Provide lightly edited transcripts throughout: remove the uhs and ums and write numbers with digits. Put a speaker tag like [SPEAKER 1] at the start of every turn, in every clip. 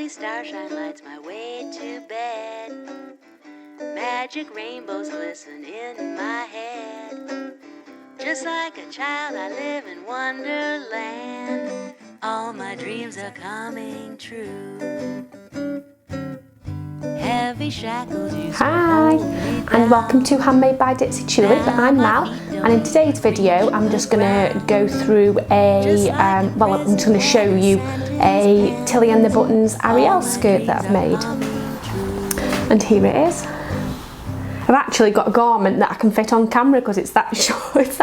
[SPEAKER 1] Lovely starshine lights my way to bed. Magic rainbows glisten in my head. Just like a child I live in Wonderland. All my dreams are coming true. Heavy shackles used to
[SPEAKER 2] Hi,
[SPEAKER 1] hold me
[SPEAKER 2] and
[SPEAKER 1] down.
[SPEAKER 2] welcome to Handmade by Ditsy Tulip. I'm Mal, and in today's video I'm just going to go through I'm just going to show you a Tilly and the Buttons Arielle skirt that I've made. And here it is. I've actually got a garment that I can fit on camera because it's that short,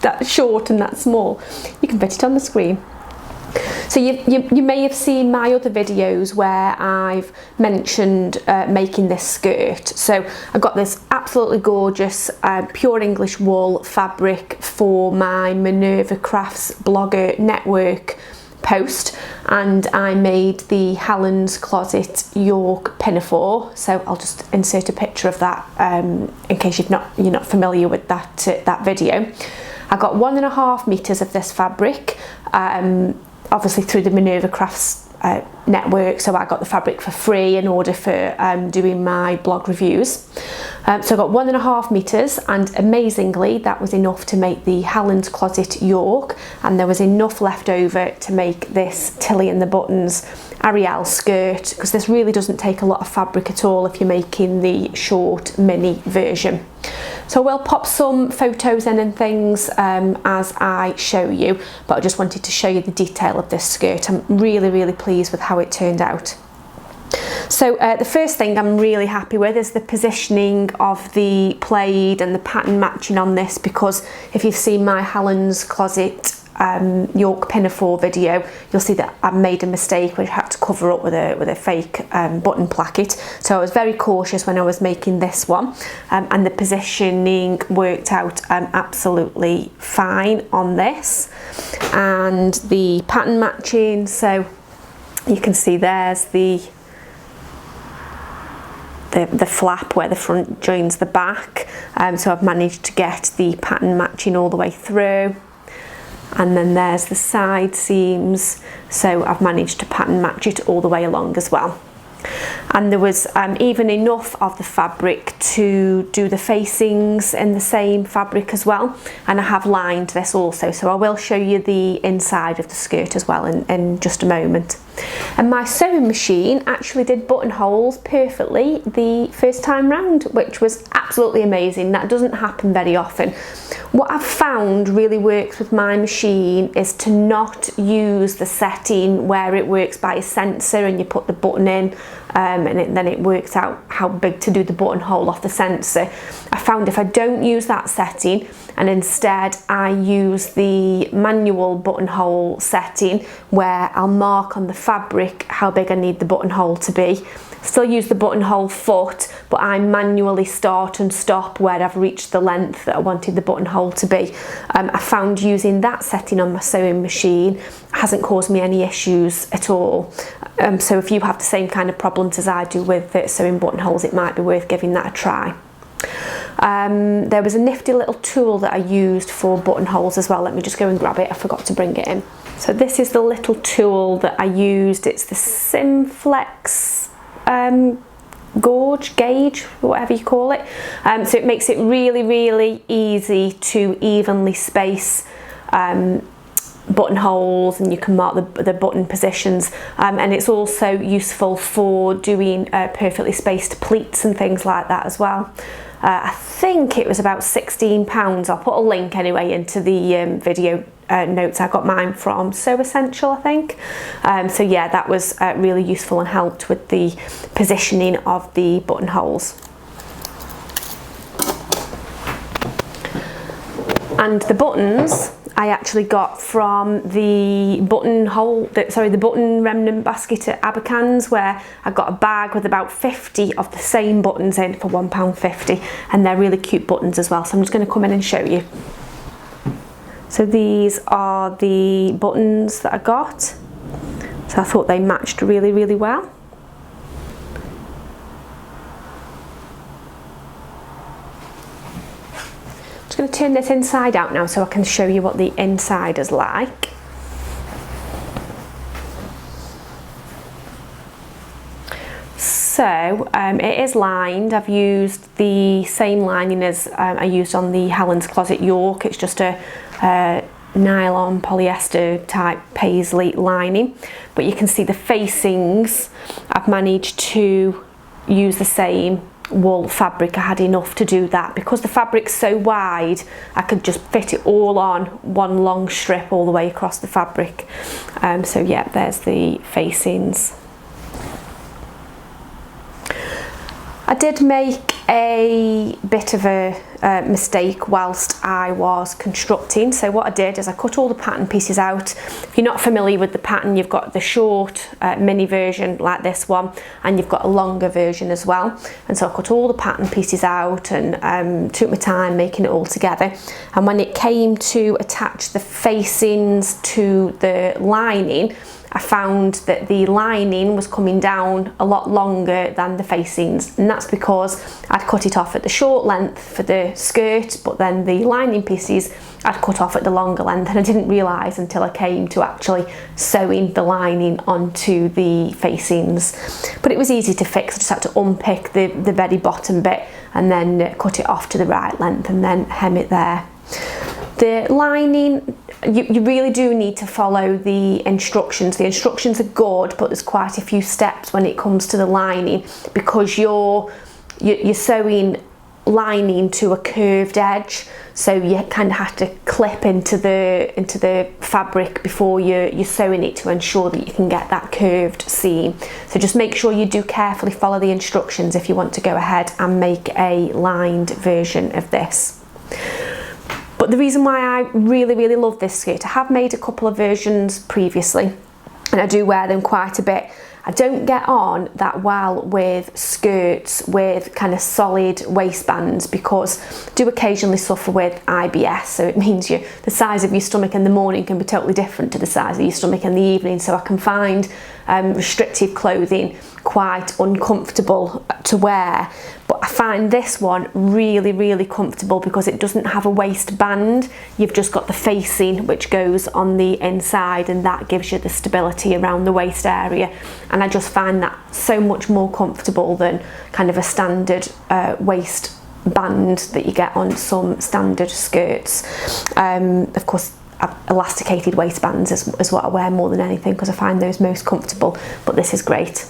[SPEAKER 2] that short and that small. You can fit it on the screen. So you may have seen my other videos where I've mentioned making this skirt. So I got this absolutely gorgeous pure English wool fabric for my Minerva Crafts blogger network post, and I made the Helen's Closet York pinafore. So I'll just insert a picture of that in case you're not familiar with that video. I got 1.5 meters of this fabric. Obviously through the Minerva Crafts network, so I got the fabric for free in order for doing my blog reviews. So I got 1.5 meters, and amazingly that was enough to make the Helen's Closet York, and there was enough left over to make this Tilly and the Buttons Arielle skirt, because this really doesn't take a lot of fabric at all if you're making the short mini version. So I will pop some photos in and things as I show you, but I just wanted to show you the detail of this skirt. I'm really pleased with how it turned out. So the first thing I'm really happy with is the positioning of the plaid and the pattern matching on this, because if you've seen my Helen's Closet York pinafore video, you'll see that I made a mistake which I had to cover up with a fake button placket. So I was very cautious when I was making this one, and the positioning worked out absolutely fine on this. And the pattern matching, so you can see there's the flap where the front joins the back, so I've managed to get the pattern matching all the way through. And then there's the side seams, so I've managed to pattern match it all the way along as well. And there was even enough of the fabric to do the facings in the same fabric as well, and I have lined this also, so I will show you the inside of the skirt as well in just a moment. And my sewing machine actually did buttonholes perfectly the first time round, which was absolutely amazing. That doesn't happen very often. What I've found really works with my machine is to not use the setting where it works by a sensor and you put the button in and then it works out how big to do the buttonhole off the sensor. I found if I don't use that setting and instead I use the manual buttonhole setting where I'll mark on the fabric how big I need the buttonhole to be. Still use the buttonhole foot, but I manually start and stop where I've reached the length that I wanted the buttonhole to be. I found using that setting on my sewing machine hasn't caused me any issues at all. So if you have the same kind of problems as I do with sewing buttonholes, it might be worth giving that a try. There was a nifty little tool that I used for buttonholes as well. Let me just go and grab it, I forgot to bring it in. So this is the little tool that I used. It's the Simflex gauge, whatever you call it. So it makes it really easy to evenly space buttonholes, and you can mark the button positions, and it's also useful for doing perfectly spaced pleats and things like that as well. I think it was about £16. I'll put a link anyway into the video notes. I got mine from Sew Essential, I think. So yeah, that was really useful and helped with the positioning of the buttonholes. And the buttons I actually got from the the button remnant basket at Abercans, where I got a bag with about 50 of the same buttons in for £1.50, and they're really cute buttons as well. So I'm just going to come in and show you. So these are the buttons that I got. So I thought they matched really well. I'm going to turn this inside out now so I can show you what the inside is like. So it is lined. I've used the same lining as I used on the Helen's Closet York. It's just a nylon polyester type paisley lining, but you can see the facings. I've managed to use the same wool fabric. I had enough to do that because the fabric's so wide. I could just fit it all on one long strip all the way across the fabric. So yeah, there's the facings. I did make a bit of a mistake whilst I was constructing. So what I did is I cut all the pattern pieces out. If you're not familiar with the pattern, you've got the short mini version like this one, and you've got a longer version as well. And so I cut all the pattern pieces out and took my time making it all together. And when it came to attach the facings to the lining, I found that the lining was coming down a lot longer than the facings, and that's because I'd cut it off at the short length for the skirt, but then the lining pieces I'd cut off at the longer length, and I didn't realise until I came to actually sewing the lining onto the facings. But it was easy to fix. I just had to unpick the very bottom bit and then cut it off to the right length and then hem it there. The lining, you really do need to follow the instructions. The instructions are good, but there's quite a few steps when it comes to the lining, because you're sewing lining to a curved edge, so you kind of have to clip into the fabric before you're sewing it to ensure that you can get that curved seam. So just make sure you do carefully follow the instructions if you want to go ahead and make a lined version of this. But the reason why I really love this skirt, I have made a couple of versions previously and I do wear them quite a bit. I don't get on that well with skirts with kind of solid waistbands because I do occasionally suffer with IBS, so it means the size of your stomach in the morning can be totally different to the size of your stomach in the evening, so I can find restrictive clothing quite uncomfortable to wear. But I find this one really comfortable because it doesn't have a waistband. You've just got the facing which goes on the inside, and that gives you the stability around the waist area, and I just find that so much more comfortable than kind of a standard waistband that you get on some standard skirts. Of course, elasticated waistbands is what I wear more than anything because I find those most comfortable, but this is great.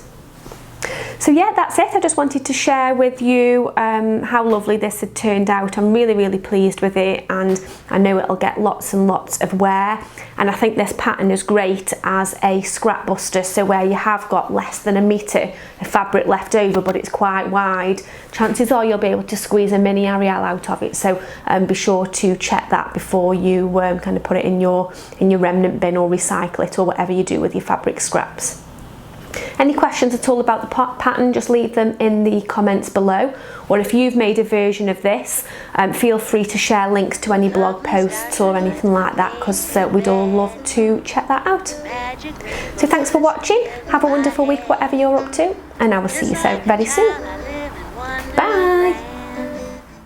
[SPEAKER 2] So yeah, that's it. I just wanted to share with you how lovely this had turned out. I'm really pleased with it, and I know it'll get lots and lots of wear. And I think this pattern is great as a scrap buster, so where you have got less than a metre of fabric left over but it's quite wide, chances are you'll be able to squeeze a mini Arielle out of it. So be sure to check that before you kind of put it in your remnant bin or recycle it or whatever you do with your fabric scraps. Any questions at all about the pattern, just leave them in the comments below, or if you've made a version of this, feel free to share links to any blog posts or anything like that, because we'd all love to check that out. So thanks for watching, have a wonderful week whatever you're up to, and I will see you so very soon. Bye!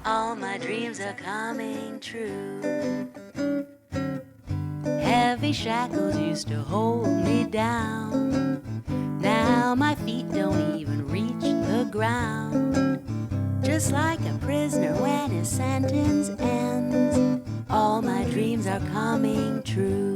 [SPEAKER 1] All my dreams are coming true. Heavy shackles used to hold me down. Now my feet don't even reach the ground. Just like a prisoner when his sentence ends, all my dreams are coming true.